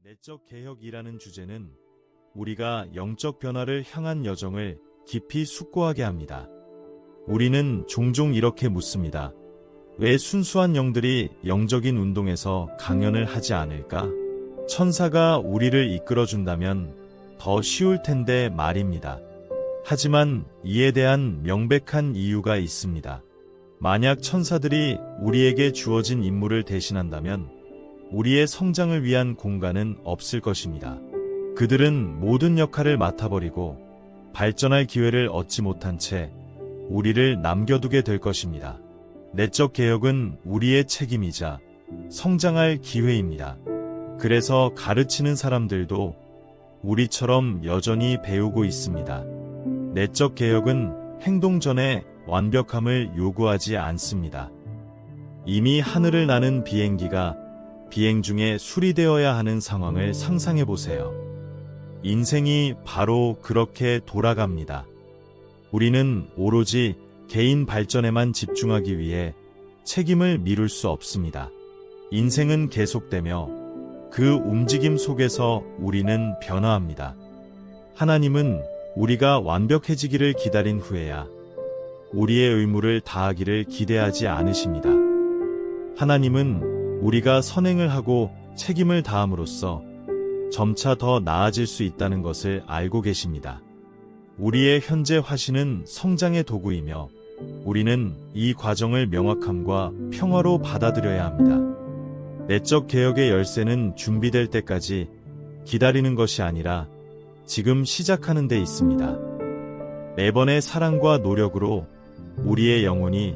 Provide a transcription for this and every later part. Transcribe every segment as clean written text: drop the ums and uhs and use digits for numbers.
내적 개혁이라는 주제는 우리가 영적 변화를 향한 여정을 깊이 숙고하게 합니다. 우리는 종종 이렇게 묻습니다. 왜 순수한 영들이 영적인 운동에서 강연을 하지 않을까? 천사가 우리를 이끌어준다면 더 쉬울 텐데 말입니다. 하지만 이에 대한 명백한 이유가 있습니다. 만약 천사들이 우리에게 주어진 임무를 대신한다면 우리의 성장을 위한 공간은 없을 것입니다. 그들은 모든 역할을 맡아버리고 발전할 기회를 얻지 못한 채 우리를 남겨두게 될 것입니다. 내적 개혁은 우리의 책임이자 성장할 기회입니다. 그래서 가르치는 사람들도 우리처럼 여전히 배우고 있습니다. 내적 개혁은 행동 전에 완벽함을 요구하지 않습니다. 이미 하늘을 나는 비행기가 비행 중에 수리되어야 하는 상황을 상상해 보세요. 인생이 바로 그렇게 돌아갑니다. 우리는 오로지 개인 발전에만 집중하기 위해 책임을 미룰 수 없습니다. 인생은 계속되며 그 움직임 속에서 우리는 변화합니다. 하나님은 우리가 완벽해지기를 기다린 후에야 우리의 의무를 다하기를 기대하지 않으십니다. 하나님은 우리가 선행을 하고 책임을 다함으로써 점차 더 나아질 수 있다는 것을 알고 계십니다. 우리의 현재 화신은 성장의 도구이며 우리는 이 과정을 명확함과 평화로 받아들여야 합니다. 내적 개혁의 열쇠는 준비될 때까지 기다리는 것이 아니라 지금 시작하는 데 있습니다. 매번의 사랑과 노력으로 우리의 영혼이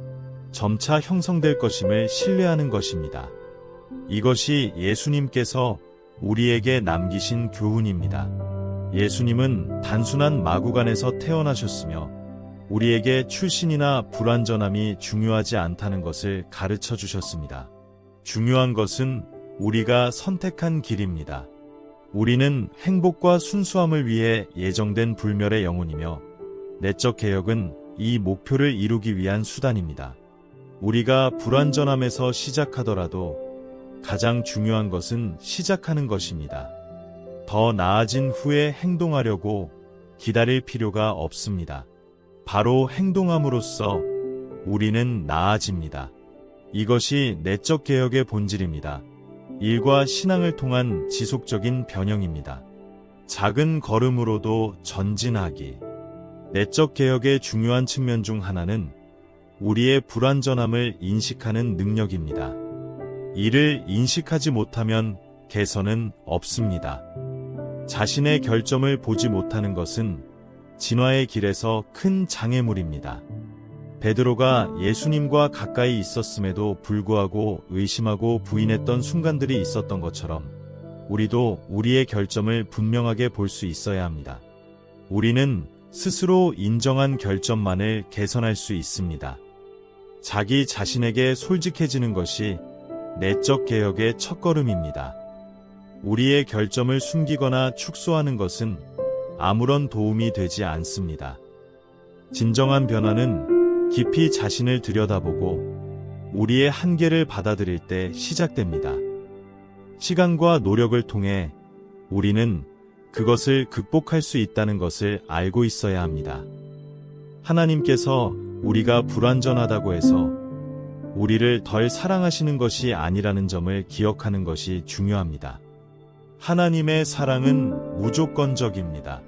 점차 형성될 것임을 신뢰하는 것입니다. 이것이 예수님께서 우리에게 남기신 교훈입니다. 예수님은 단순한 마구간에서 태어나셨으며 우리에게 출신이나 불완전함이 중요하지 않다는 것을 가르쳐 주셨습니다. 중요한 것은 우리가 선택한 길입니다. 우리는 행복과 순수함을 위해 예정된 불멸의 영혼이며 내적 개혁은 이 목표를 이루기 위한 수단입니다. 우리가 불완전함에서 시작하더라도 가장 중요한 것은 시작하는 것입니다. 더 나아진 후에 행동하려고 기다릴 필요가 없습니다. 바로 행동함으로써 우리는 나아집니다. 이것이 내적 개혁의 본질입니다. 일과 신앙을 통한 지속적인 변형입니다. 작은 걸음으로도 전진하기. 내적 개혁의 중요한 측면 중 하나는 우리의 불완전함을 인식하는 능력입니다. 이를 인식하지 못하면 개선은 없습니다. 자신의 결점을 보지 못하는 것은 진화의 길에서 큰 장애물입니다. 베드로가 예수님과 가까이 있었음에도 불구하고 의심하고 부인했던 순간들이 있었던 것처럼 우리도 우리의 결점을 분명하게 볼 수 있어야 합니다. 우리는 스스로 인정한 결점만을 개선할 수 있습니다. 자기 자신에게 솔직해지는 것이 내적 개혁의 첫걸음입니다. 우리의 결점을 숨기거나 축소하는 것은 아무런 도움이 되지 않습니다. 진정한 변화는 깊이 자신을 들여다보고 우리의 한계를 받아들일 때 시작됩니다. 시간과 노력을 통해 우리는 그것을 극복할 수 있다는 것을 알고 있어야 합니다. 하나님께서 우리가 불완전하다고 해서 우리를 덜 사랑하시는 것이 아니라는 점을 기억하는 것이 중요합니다. 하나님의 사랑은 무조건적입니다.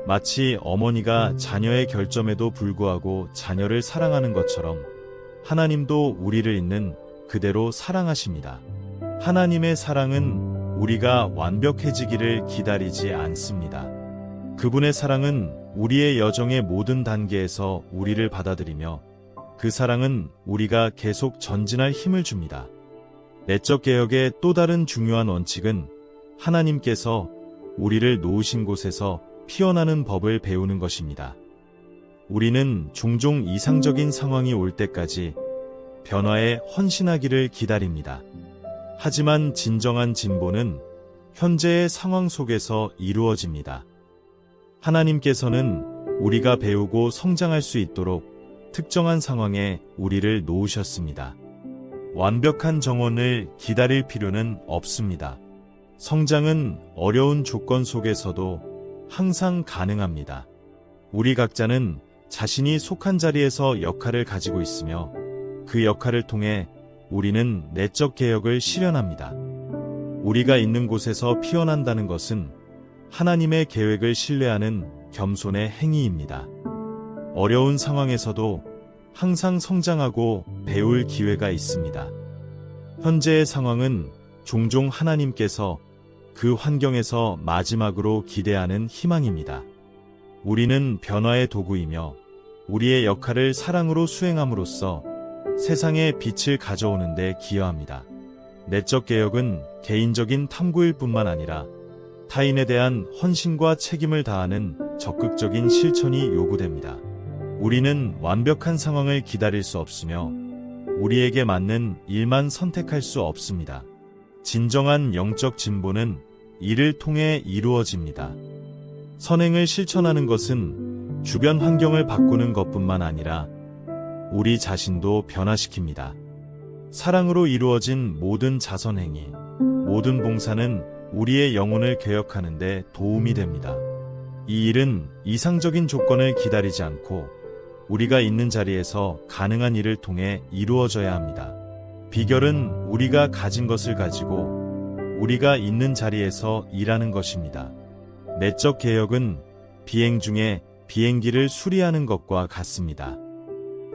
마치 어머니가 자녀의 결점에도 불구하고 자녀를 사랑하는 것처럼 하나님도 우리를 있는 그대로 사랑하십니다. 하나님의 사랑은 우리가 완벽해지기를 기다리지 않습니다. 그분의 사랑은 우리의 여정의 모든 단계에서 우리를 받아들이며 그 사랑은 우리가 계속 전진할 힘을 줍니다. 내적 개혁의 또 다른 중요한 원칙은 하나님께서 우리를 놓으신 곳에서 피어나는 법을 배우는 것입니다. 우리는 종종 이상적인 상황이 올 때까지 변화에 헌신하기를 기다립니다. 하지만 진정한 진보는 현재의 상황 속에서 이루어집니다. 하나님께서는 우리가 배우고 성장할 수 있도록 특정한 상황에 우리를 놓으셨습니다. 완벽한 정원을 기다릴 필요는 없습니다. 성장은 어려운 조건 속에서도 항상 가능합니다. 우리 각자는 자신이 속한 자리에서 역할을 가지고 있으며 그 역할을 통해 우리는 내적 개혁을 실현합니다. 우리가 있는 곳에서 피어난다는 것은 하나님의 계획을 신뢰하는 겸손의 행위입니다. 어려운 상황에서도 항상 성장하고 배울 기회가 있습니다. 현재의 상황은 종종 하나님께서 그 환경에서 마지막으로 기대하는 희망입니다. 우리는 변화의 도구이며 우리의 역할을 사랑으로 수행함으로써 세상에 빛을 가져오는 데 기여합니다. 내적 개혁은 개인적인 탐구일 뿐만 아니라 타인에 대한 헌신과 책임을 다하는 적극적인 실천이 요구됩니다. 우리는 완벽한 상황을 기다릴 수 없으며 우리에게 맞는 일만 선택할 수 없습니다. 진정한 영적 진보는 이를 통해 이루어집니다. 선행을 실천하는 것은 주변 환경을 바꾸는 것뿐만 아니라 우리 자신도 변화시킵니다. 사랑으로 이루어진 모든 자선행위, 모든 봉사는 우리의 영혼을 개혁하는 데 도움이 됩니다. 이 일은 이상적인 조건을 기다리지 않고 우리가 있는 자리에서 가능한 일을 통해 이루어져야 합니다. 비결은 우리가 가진 것을 가지고 우리가 있는 자리에서 일하는 것입니다. 내적 개혁은 비행 중에 비행기를 수리하는 것과 같습니다.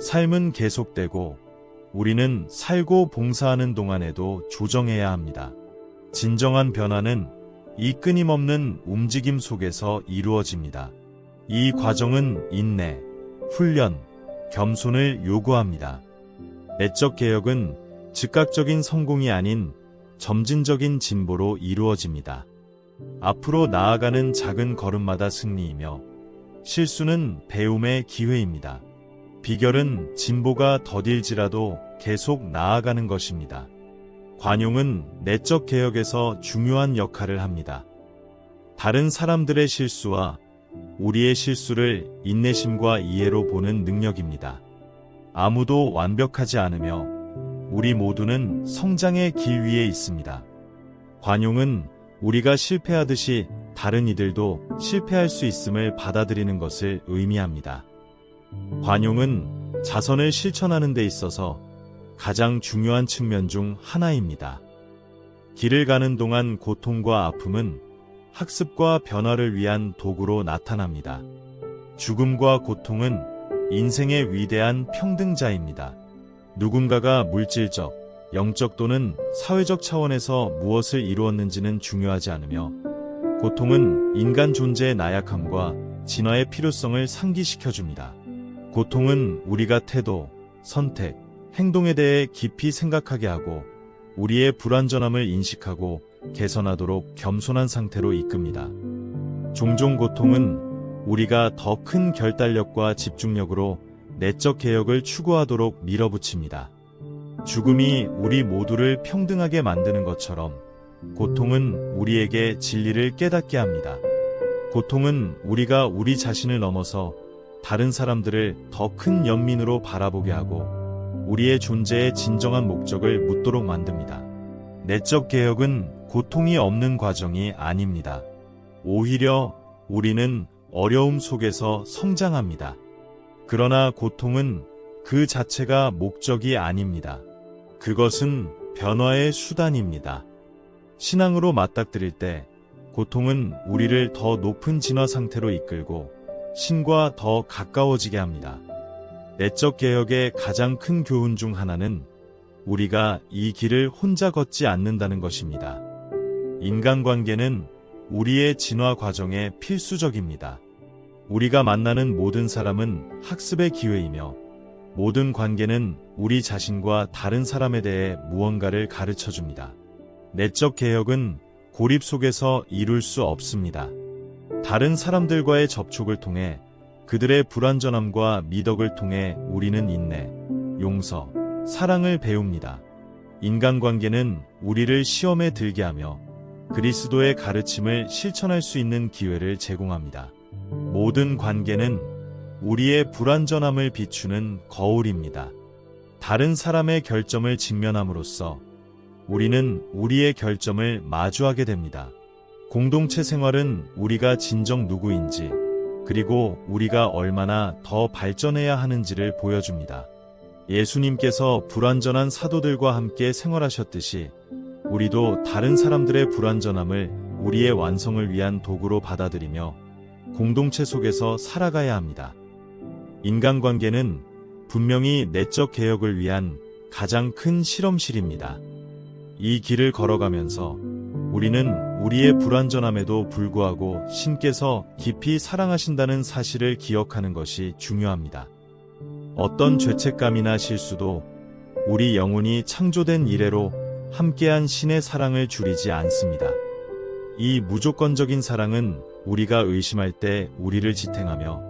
삶은 계속되고 우리는 살고 봉사하는 동안에도 조정해야 합니다. 진정한 변화는 이 끊임없는 움직임 속에서 이루어집니다. 이 과정은 인내, 훈련, 겸손을 요구합니다. 내적 개혁은 즉각적인 성공이 아닌 점진적인 진보로 이루어집니다. 앞으로 나아가는 작은 걸음마다 승리이며 실수는 배움의 기회입니다. 비결은 진보가 더딜지라도 계속 나아가는 것입니다. 관용은 내적 개혁에서 중요한 역할을 합니다. 다른 사람들의 실수와 우리의 실수를 인내심과 이해로 보는 능력입니다. 아무도 완벽하지 않으며 우리 모두는 성장의 길 위에 있습니다. 관용은 우리가 실패하듯이 다른 이들도 실패할 수 있음을 받아들이는 것을 의미합니다. 관용은 자선을 실천하는 데 있어서 가장 중요한 측면 중 하나입니다. 길을 가는 동안 고통과 아픔은 학습과 변화를 위한 도구로 나타납니다. 죽음과 고통은 인생의 위대한 평등자입니다. 누군가가 물질적, 영적 또는 사회적 차원에서 무엇을 이루었는지는 중요하지 않으며 고통은 인간 존재의 나약함과 진화의 필요성을 상기시켜줍니다. 고통은 우리가 태도, 선택, 행동에 대해 깊이 생각하게 하고 우리의 불완전함을 인식하고 개선하도록 겸손한 상태로 이끕니다. 종종 고통은 우리가 더 큰 결단력과 집중력으로 내적 개혁을 추구하도록 밀어붙입니다. 죽음이 우리 모두를 평등하게 만드는 것처럼 고통은 우리에게 진리를 깨닫게 합니다. 고통은 우리가 우리 자신을 넘어서 다른 사람들을 더 큰 연민으로 바라보게 하고 우리의 존재의 진정한 목적을 묻도록 만듭니다. 내적 개혁은 고통이 없는 과정이 아닙니다. 오히려 우리는 어려움 속에서 성장합니다. 그러나 고통은 그 자체가 목적이 아닙니다. 그것은 변화의 수단입니다. 신앙으로 맞닥뜨릴 때 고통은 우리를 더 높은 진화 상태로 이끌고 신과 더 가까워지게 합니다. 내적 개혁의 가장 큰 교훈 중 하나는 우리가 이 길을 혼자 걷지 않는다는 것입니다. 인간관계는 우리의 진화 과정에 필수적입니다. 우리가 만나는 모든 사람은 학습의 기회이며 모든 관계는 우리 자신과 다른 사람에 대해 무언가를 가르쳐줍니다. 내적 개혁은 고립 속에서 이룰 수 없습니다. 다른 사람들과의 접촉을 통해 그들의 불완전함과 미덕을 통해 우리는 인내, 용서, 사랑을 배웁니다. 인간관계는 우리를 시험에 들게 하며 그리스도의 가르침을 실천할 수 있는 기회를 제공합니다. 모든 관계는 우리의 불완전함을 비추는 거울입니다. 다른 사람의 결점을 직면함으로써 우리는 우리의 결점을 마주하게 됩니다. 공동체 생활은 우리가 진정 누구인지, 그리고 우리가 얼마나 더 발전해야 하는지를 보여줍니다. 예수님께서 불완전한 사도들과 함께 생활하셨듯이 우리도 다른 사람들의 불완전함을 우리의 완성을 위한 도구로 받아들이며 공동체 속에서 살아가야 합니다. 인간관계는 분명히 내적 개혁을 위한 가장 큰 실험실입니다. 이 길을 걸어가면서 우리는 우리의 불완전함에도 불구하고 신께서 깊이 사랑하신다는 사실을 기억하는 것이 중요합니다. 어떤 죄책감이나 실수도 우리 영혼이 창조된 이래로 함께한 신의 사랑을 줄이지 않습니다. 이 무조건적인 사랑은 우리가 의심할 때 우리를 지탱하며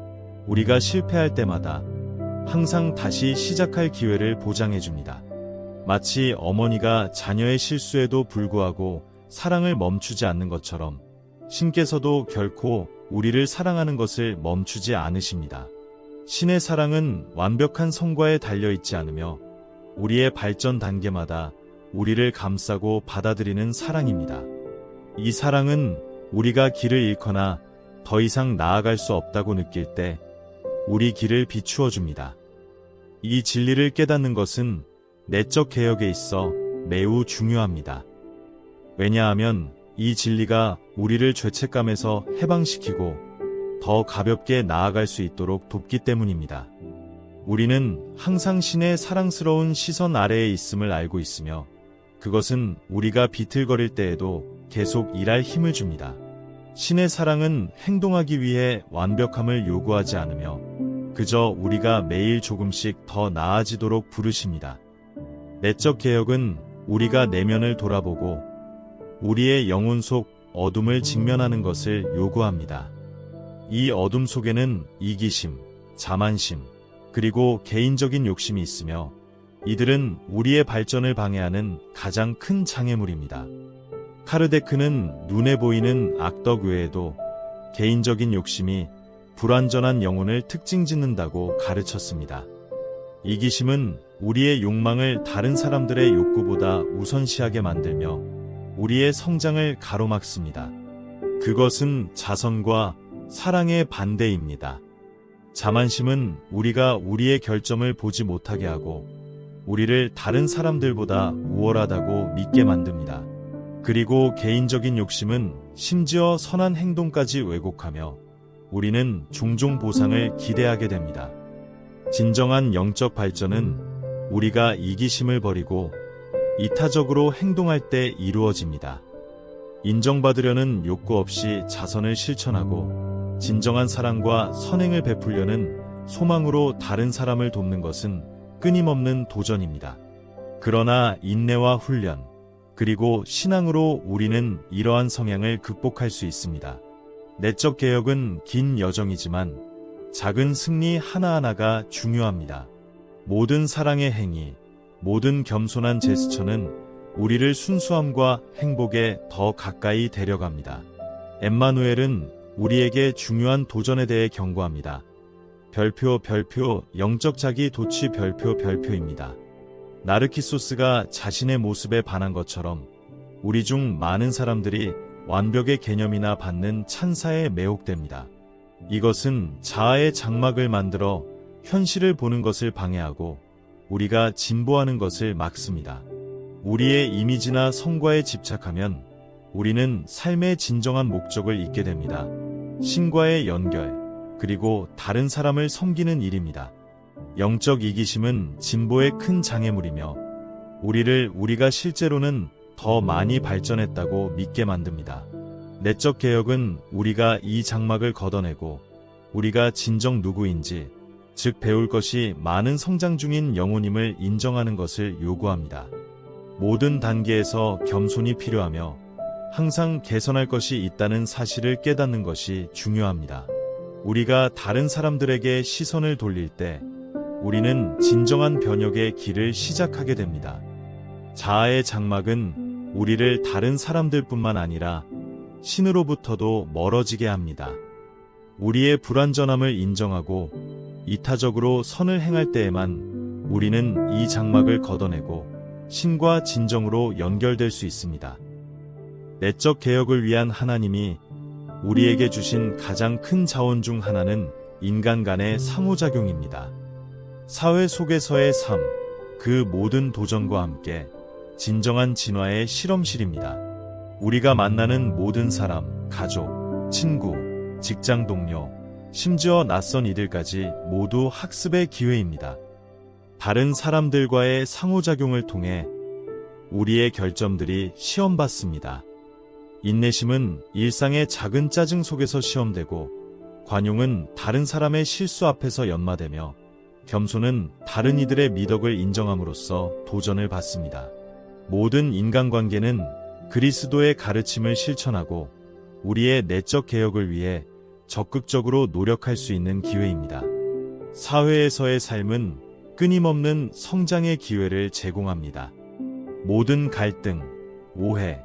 우리가 실패할 때마다 항상 다시 시작할 기회를 보장해줍니다. 마치 어머니가 자녀의 실수에도 불구하고 사랑을 멈추지 않는 것처럼 신께서도 결코 우리를 사랑하는 것을 멈추지 않으십니다. 신의 사랑은 완벽한 성과에 달려있지 않으며 우리의 발전 단계마다 우리를 감싸고 받아들이는 사랑입니다. 이 사랑은 우리가 길을 잃거나 더 이상 나아갈 수 없다고 느낄 때 우리 길을 비추어 줍니다. 이 진리를 깨닫는 것은 내적 개혁에 있어 매우 중요합니다. 왜냐하면 이 진리가 우리를 죄책감에서 해방시키고 더 가볍게 나아갈 수 있도록 돕기 때문입니다. 우리는 항상 신의 사랑스러운 시선 아래에 있음을 알고 있으며 그것은 우리가 비틀거릴 때에도 계속 일할 힘을 줍니다. 신의 사랑은 행동하기 위해 완벽함을 요구하지 않으며 그저 우리가 매일 조금씩 더 나아지도록 부르십니다. 내적 개혁은 우리가 내면을 돌아보고 우리의 영혼 속 어둠을 직면하는 것을 요구합니다. 이 어둠 속에는 이기심, 자만심, 그리고 개인적인 욕심이 있으며 이들은 우리의 발전을 방해하는 가장 큰 장애물입니다. 카르데크는 눈에 보이는 악덕 외에도 개인적인 욕심이 불완전한 영혼을 특징 짓는다고 가르쳤습니다. 이기심은 우리의 욕망을 다른 사람들의 욕구보다 우선시하게 만들며 우리의 성장을 가로막습니다. 그것은 자선과 사랑의 반대입니다. 자만심은 우리가 우리의 결점을 보지 못하게 하고 우리를 다른 사람들보다 우월하다고 믿게 만듭니다. 그리고 개인적인 욕심은 심지어 선한 행동까지 왜곡하며 우리는 종종 보상을 기대하게 됩니다. 진정한 영적 발전은 우리가 이기심을 버리고 이타적으로 행동할 때 이루어집니다. 인정받으려는 욕구 없이 자선을 실천하고 진정한 사랑과 선행을 베풀려는 소망으로 다른 사람을 돕는 것은 끊임없는 도전입니다. 그러나 인내와 훈련, 그리고 신앙으로 우리는 이러한 성향을 극복할 수 있습니다. 내적 개혁은 긴 여정이지만 작은 승리 하나하나가 중요합니다. 모든 사랑의 행위, 모든 겸손한 제스처는 우리를 순수함과 행복에 더 가까이 데려갑니다. 엠마누엘은 우리에게 중요한 도전에 대해 경고합니다. 별표 영적 자기 도취 별표입니다. 나르키소스가 자신의 모습에 반한 것처럼 우리 중 많은 사람들이 완벽의 개념이나 받는 찬사에 매혹됩니다. 이것은 자아의 장막을 만들어 현실을 보는 것을 방해하고 우리가 진보하는 것을 막습니다. 우리의 이미지나 성과에 집착하면 우리는 삶의 진정한 목적을 잊게 됩니다. 신과의 연결, 그리고 다른 사람을 섬기는 일입니다. 영적 이기심은 진보의 큰 장애물이며 우리를 우리가 실제로는 더 많이 발전했다고 믿게 만듭니다. 내적 개혁은 우리가 이 장막을 걷어내고 우리가 진정 누구인지, 즉 배울 것이 많은 성장 중인 영혼임을 인정하는 것을 요구합니다. 모든 단계에서 겸손이 필요하며 항상 개선할 것이 있다는 사실을 깨닫는 것이 중요합니다. 우리가 다른 사람들에게 시선을 돌릴 때 우리는 진정한 변혁의 길을 시작하게 됩니다. 자아의 장막은 우리를 다른 사람들뿐만 아니라 신으로부터도 멀어지게 합니다. 우리의 불완전함을 인정하고 이타적으로 선을 행할 때에만 우리는 이 장막을 걷어내고 신과 진정으로 연결될 수 있습니다. 내적 개혁을 위한 하나님이 우리에게 주신 가장 큰 자원 중 하나는 인간 간의 상호작용입니다. 사회 속에서의 삶, 그 모든 도전과 함께 진정한 진화의 실험실입니다. 우리가 만나는 모든 사람, 가족, 친구, 직장 동료, 심지어 낯선 이들까지 모두 학습의 기회입니다. 다른 사람들과의 상호작용을 통해 우리의 결점들이 시험받습니다. 인내심은 일상의 작은 짜증 속에서 시험되고, 관용은 다른 사람의 실수 앞에서 연마되며, 겸손은 다른 이들의 미덕을 인정함으로써 도전을 받습니다. 모든 인간관계는 그리스도의 가르침을 실천하고 우리의 내적 개혁을 위해 적극적으로 노력할 수 있는 기회입니다. 사회에서의 삶은 끊임없는 성장의 기회를 제공합니다. 모든 갈등, 오해,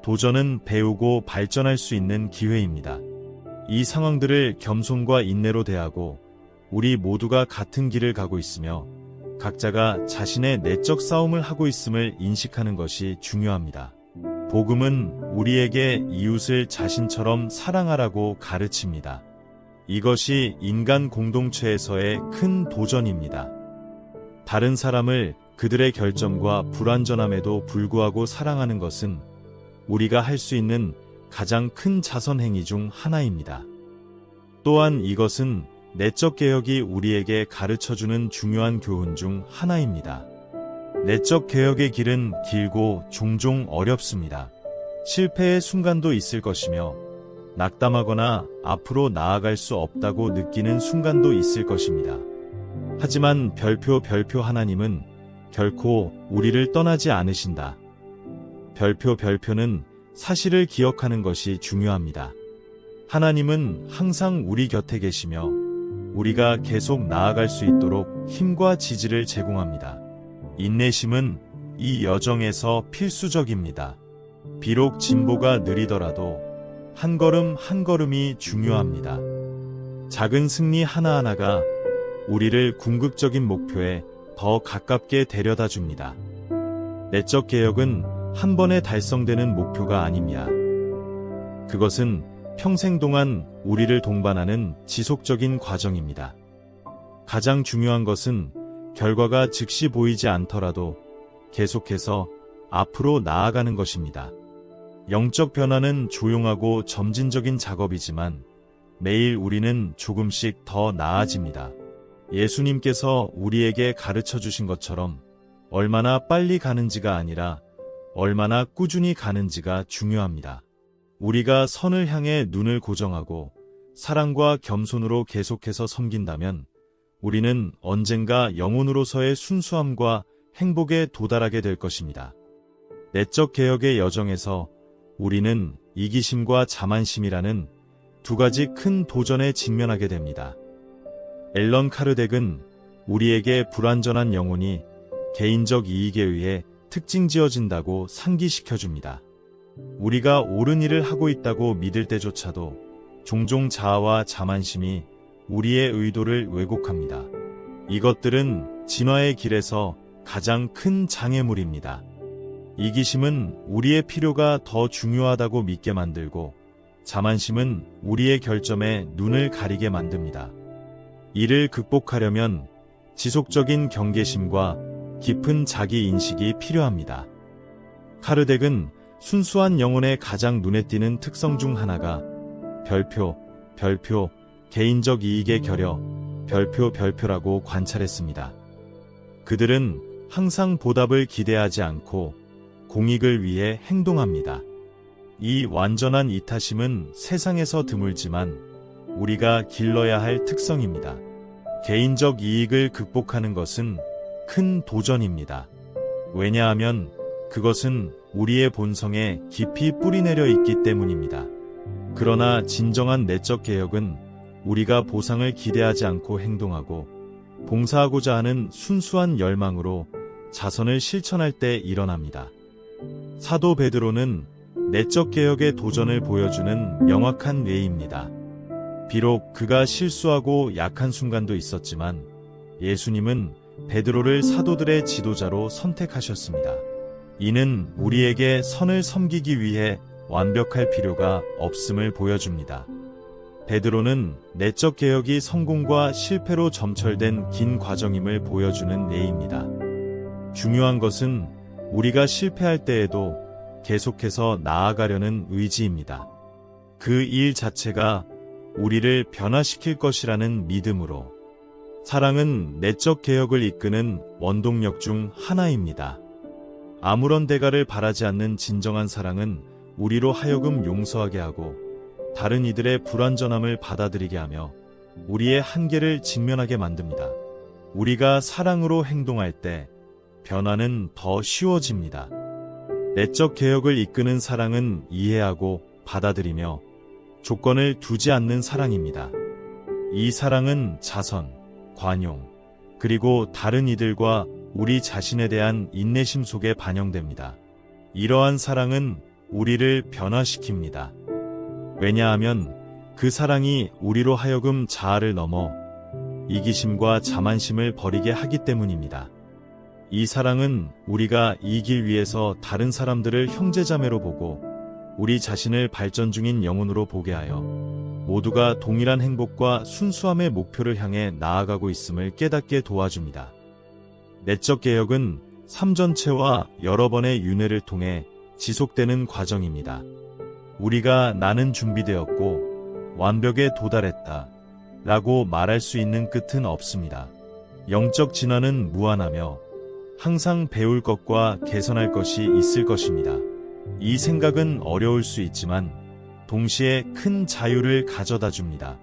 도전은 배우고 발전할 수 있는 기회입니다. 이 상황들을 겸손과 인내로 대하고 우리 모두가 같은 길을 가고 있으며 각자가 자신의 내적 싸움을 하고 있음을 인식하는 것이 중요합니다. 복음은 우리에게 이웃을 자신처럼 사랑하라고 가르칩니다. 이것이 인간 공동체에서의 큰 도전입니다. 다른 사람을 그들의 결점과 불완전함에도 불구하고 사랑하는 것은 우리가 할 수 있는 가장 큰 자선 행위 중 하나입니다. 또한 이것은 내적 개혁이 우리에게 가르쳐주는 중요한 교훈 중 하나입니다. 내적 개혁의 길은 길고 종종 어렵습니다. 실패의 순간도 있을 것이며 낙담하거나 앞으로 나아갈 수 없다고 느끼는 순간도 있을 것입니다. 하지만 별표 하나님은 결코 우리를 떠나지 않으신다. 별표는 사실을 기억하는 것이 중요합니다. 하나님은 항상 우리 곁에 계시며 우리가 계속 나아갈 수 있도록 힘과 지지를 제공합니다. 인내심은 이 여정에서 필수적입니다. 비록 진보가 느리더라도 한 걸음 한 걸음이 중요합니다. 작은 승리 하나하나가 우리를 궁극적인 목표에 더 가깝게 데려다 줍니다. 내적 개혁은 한 번에 달성되는 목표가 아닙니다. 그것은 평생 동안 우리를 동반하는 지속적인 과정입니다. 가장 중요한 것은 결과가 즉시 보이지 않더라도 계속해서 앞으로 나아가는 것입니다. 영적 변화는 조용하고 점진적인 작업이지만 매일 우리는 조금씩 더 나아집니다. 예수님께서 우리에게 가르쳐 주신 것처럼 얼마나 빨리 가는지가 아니라 얼마나 꾸준히 가는지가 중요합니다. 우리가 선을 향해 눈을 고정하고 사랑과 겸손으로 계속해서 섬긴다면 우리는 언젠가 영혼으로서의 순수함과 행복에 도달하게 될 것입니다. 내적 개혁의 여정에서 우리는 이기심과 자만심이라는 두 가지 큰 도전에 직면하게 됩니다. 앨런 카르덱은 우리에게 불완전한 영혼이 개인적 이익에 의해 특징지어진다고 상기시켜줍니다. 우리가 옳은 일을 하고 있다고 믿을 때조차도 종종 자아와 자만심이 우리의 의도를 왜곡합니다. 이것들은 진화의 길에서 가장 큰 장애물입니다. 이기심은 우리의 필요가 더 중요하다고 믿게 만들고 자만심은 우리의 결점에 눈을 가리게 만듭니다. 이를 극복하려면 지속적인 경계심과 깊은 자기 인식이 필요합니다. 카르덱은 순수한 영혼의 가장 눈에 띄는 특성 중 하나가 별표, 개인적 이익에 결여, 별표라고 관찰했습니다. 그들은 항상 보답을 기대하지 않고 공익을 위해 행동합니다. 이 완전한 이타심은 세상에서 드물지만 우리가 길러야 할 특성입니다. 개인적 이익을 극복하는 것은 큰 도전입니다. 왜냐하면 그것은 우리의 본성에 깊이 뿌리내려 있기 때문입니다. 그러나 진정한 내적 개혁은 우리가 보상을 기대하지 않고 행동하고 봉사하고자 하는 순수한 열망으로 자선을 실천할 때 일어납니다. 사도 베드로는 내적 개혁의 도전을 보여주는 명확한 예입니다. 비록 그가 실수하고 약한 순간도 있었지만 예수님은 베드로를 사도들의 지도자로 선택하셨습니다. 이는 우리에게 선을 섬기기 위해 완벽할 필요가 없음을 보여줍니다. 베드로는 내적 개혁이 성공과 실패로 점철된 긴 과정임을 보여주는 예입니다. 중요한 것은 우리가 실패할 때에도 계속해서 나아가려는 의지입니다. 그 일 자체가 우리를 변화시킬 것이라는 믿음으로. 사랑은 내적 개혁을 이끄는 원동력 중 하나입니다. 아무런 대가를 바라지 않는 진정한 사랑은 우리로 하여금 용서하게 하고 다른 이들의 불완전함을 받아들이게 하며 우리의 한계를 직면하게 만듭니다. 우리가 사랑으로 행동할 때 변화는 더 쉬워집니다. 내적 개혁을 이끄는 사랑은 이해하고 받아들이며 조건을 두지 않는 사랑입니다. 이 사랑은 자선, 관용, 그리고 다른 이들과 우리 자신에 대한 인내심 속에 반영됩니다. 이러한 사랑은 우리를 변화시킵니다. 왜냐하면 그 사랑이 우리로 하여금 자아를 넘어 이기심과 자만심을 버리게 하기 때문입니다. 이 사랑은 우리가 이 길 위에서 다른 사람들을 형제자매로 보고 우리 자신을 발전 중인 영혼으로 보게 하여 모두가 동일한 행복과 순수함의 목표를 향해 나아가고 있음을 깨닫게 도와줍니다. 내적 개혁은 삶 전체와 여러 번의 윤회를 통해 지속되는 과정입니다. 우리가 나는 준비되었고 완벽에 도달했다 라고 말할 수 있는 끝은 없습니다. 영적 진화는 무한하며 항상 배울 것과 개선할 것이 있을 것입니다. 이 생각은 어려울 수 있지만 동시에 큰 자유를 가져다 줍니다.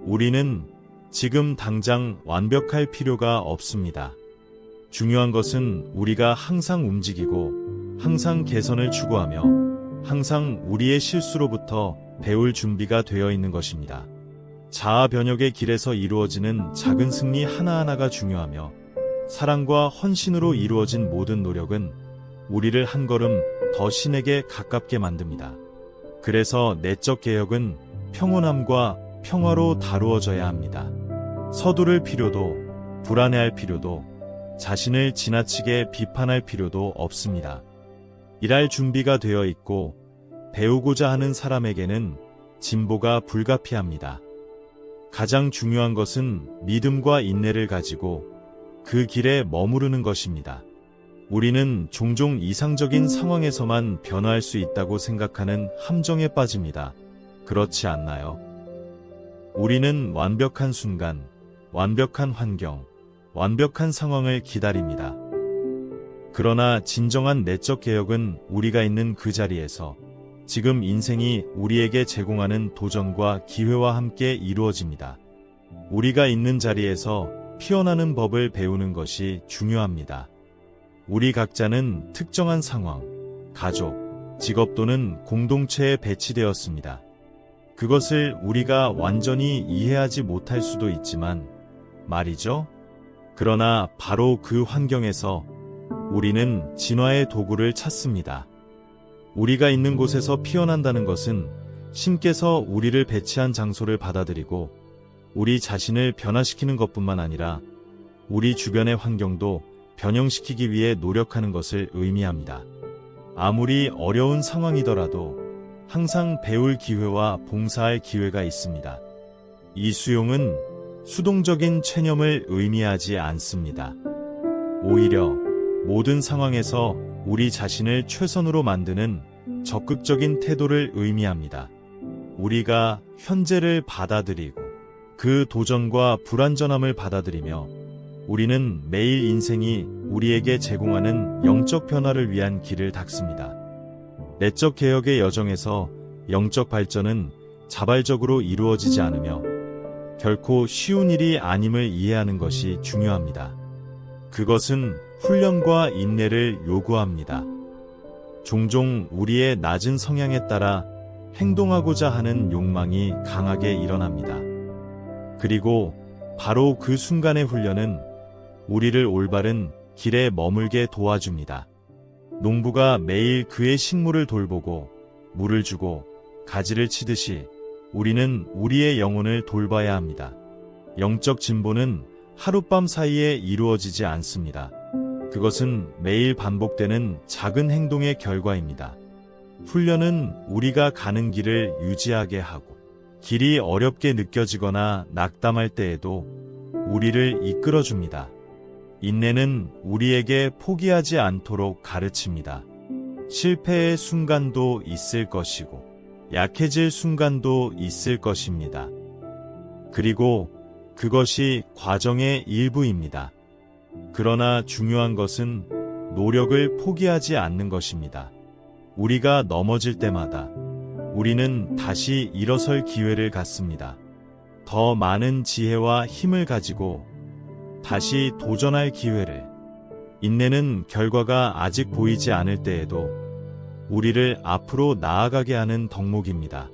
우리는 지금 당장 완벽할 필요가 없습니다. 중요한 것은 우리가 항상 움직이고 항상 개선을 추구하며 항상 우리의 실수로부터 배울 준비가 되어 있는 것입니다. 자아 변혁의 길에서 이루어지는 작은 승리 하나하나가 중요하며 사랑과 헌신으로 이루어진 모든 노력은 우리를 한 걸음 더 신에게 가깝게 만듭니다. 그래서 내적 개혁은 평온함과 평화로 다루어져야 합니다. 서두를 필요도, 불안해할 필요도, 자신을 지나치게 비판할 필요도 없습니다. 일할 준비가 되어 있고 배우고자 하는 사람에게는 진보가 불가피합니다. 가장 중요한 것은 믿음과 인내를 가지고 그 길에 머무르는 것입니다. 우리는 종종 이상적인 상황에서만 변화할 수 있다고 생각하는 함정에 빠집니다. 그렇지 않나요? 우리는 완벽한 순간, 완벽한 환경, 완벽한 상황을 기다립니다. 그러나 진정한 내적 개혁은 우리가 있는 그 자리에서 지금 인생이 우리에게 제공하는 도전과 기회와 함께 이루어집니다. 우리가 있는 자리에서 피어나는 법을 배우는 것이 중요합니다. 우리 각자는 특정한 상황, 가족, 직업 또는 공동체에 배치되었습니다. 그것을 우리가 완전히 이해하지 못할 수도 있지만 말이죠. 그러나 바로 그 환경에서 우리는 진화의 도구를 찾습니다. 우리가 있는 곳에서 피어난다는 것은 신께서 우리를 배치한 장소를 받아들이고 우리 자신을 변화시키는 것뿐만 아니라 우리 주변의 환경도 변형시키기 위해 노력하는 것을 의미합니다. 아무리 어려운 상황이더라도 항상 배울 기회와 봉사할 기회가 있습니다. 이 수용은 수동적인 체념을 의미하지 않습니다. 오히려 모든 상황에서 우리 자신을 최선으로 만드는 적극적인 태도를 의미합니다. 우리가 현재를 받아들이고 그 도전과 불완전함을 받아들이며 우리는 매일 인생이 우리에게 제공하는 영적 변화를 위한 길을 닦습니다. 내적 개혁의 여정에서 영적 발전은 자발적으로 이루어지지 않으며 결코 쉬운 일이 아님을 이해하는 것이 중요합니다. 그것은 훈련과 인내를 요구합니다. 종종 우리의 낮은 성향에 따라 행동하고자 하는 욕망이 강하게 일어납니다. 그리고 바로 그 순간의 훈련은 우리를 올바른 길에 머물게 도와줍니다. 농부가 매일 그의 식물을 돌보고 물을 주고 가지를 치듯이 우리는 우리의 영혼을 돌봐야 합니다. 영적 진보는 하룻밤 사이에 이루어지지 않습니다. 그것은 매일 반복되는 작은 행동의 결과입니다. 훈련은 우리가 가는 길을 유지하게 하고, 길이 어렵게 느껴지거나 낙담할 때에도 우리를 이끌어줍니다. 인내는 우리에게 포기하지 않도록 가르칩니다. 실패의 순간도 있을 것이고, 약해질 순간도 있을 것입니다. 그리고 그것이 과정의 일부입니다. 그러나 중요한 것은 노력을 포기하지 않는 것입니다. 우리가 넘어질 때마다 우리는 다시 일어설 기회를 갖습니다. 더 많은 지혜와 힘을 가지고 다시 도전할 기회를. 인내는 결과가 아직 보이지 않을 때에도 우리를 앞으로 나아가게 하는 덕목입니다.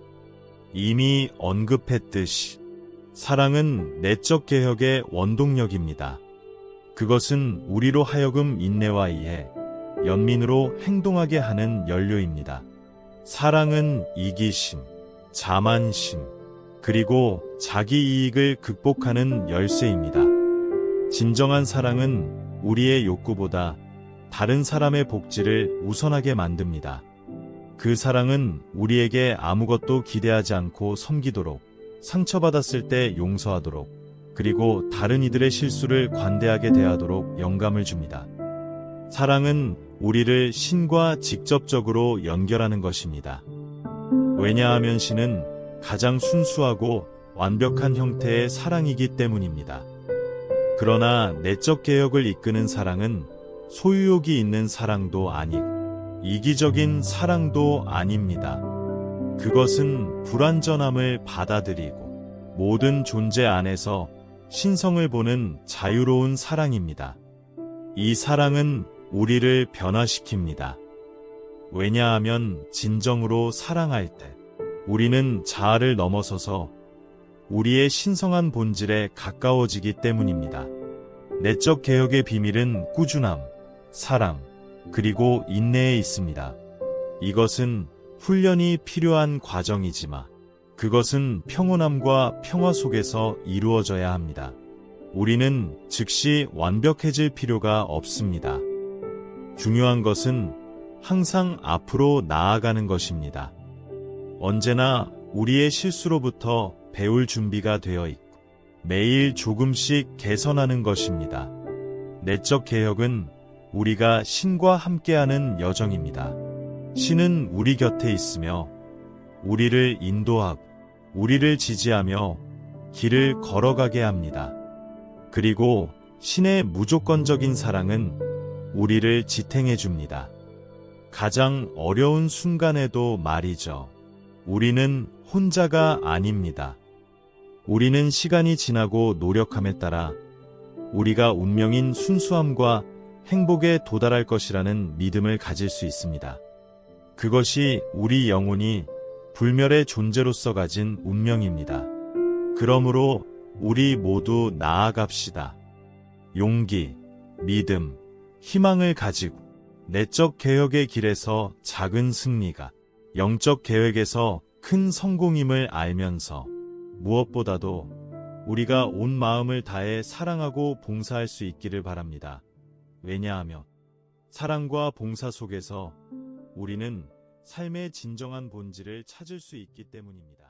이미 언급했듯이 사랑은 내적 개혁의 원동력입니다. 그것은 우리로 하여금 인내와 이해, 연민으로 행동하게 하는 연료입니다. 사랑은 이기심, 자만심, 그리고 자기 이익을 극복하는 열쇠입니다. 진정한 사랑은 우리의 욕구보다 다른 사람의 복지를 우선하게 만듭니다. 그 사랑은 우리에게 아무것도 기대하지 않고 섬기도록, 상처받았을 때 용서하도록, 그리고 다른 이들의 실수를 관대하게 대하도록 영감을 줍니다. 사랑은 우리를 신과 직접적으로 연결하는 것입니다. 왜냐하면 신은 가장 순수하고 완벽한 형태의 사랑이기 때문입니다. 그러나 내적 개혁을 이끄는 사랑은 소유욕이 있는 사랑도 아니고 이기적인 사랑도 아닙니다. 그것은 불완전함을 받아들이고 모든 존재 안에서 신성을 보는 자유로운 사랑입니다. 이 사랑은 우리를 변화시킵니다. 왜냐하면 진정으로 사랑할 때 우리는 자아를 넘어서서 우리의 신성한 본질에 가까워지기 때문입니다. 내적 개혁의 비밀은 꾸준함, 사랑, 그리고 인내에 있습니다. 이것은 훈련이 필요한 과정이지만 그것은 평온함과 평화 속에서 이루어져야 합니다. 우리는 즉시 완벽해질 필요가 없습니다. 중요한 것은 항상 앞으로 나아가는 것입니다. 언제나 우리의 실수로부터 배울 준비가 되어 있고 매일 조금씩 개선하는 것입니다. 내적 개혁은 우리가 신과 함께하는 여정입니다. 신은 우리 곁에 있으며 우리를 인도하고 우리를 지지하며 길을 걸어가게 합니다. 그리고 신의 무조건적인 사랑은 우리를 지탱해 줍니다. 가장 어려운 순간에도 말이죠. 우리는 혼자가 아닙니다. 우리는 시간이 지나고 노력함에 따라 우리가 운명인 순수함과 행복에 도달할 것이라는 믿음을 가질 수 있습니다. 그것이 우리 영혼이 불멸의 존재로서 가진 운명입니다. 그러므로 우리 모두 나아갑시다. 용기, 믿음, 희망을 가지고 내적 개혁의 길에서 작은 승리가 영적 계획에서 큰 성공임을 알면서 무엇보다도 우리가 온 마음을 다해 사랑하고 봉사할 수 있기를 바랍니다. 왜냐하면 사랑과 봉사 속에서 우리는 삶의 진정한 본질을 찾을 수 있기 때문입니다.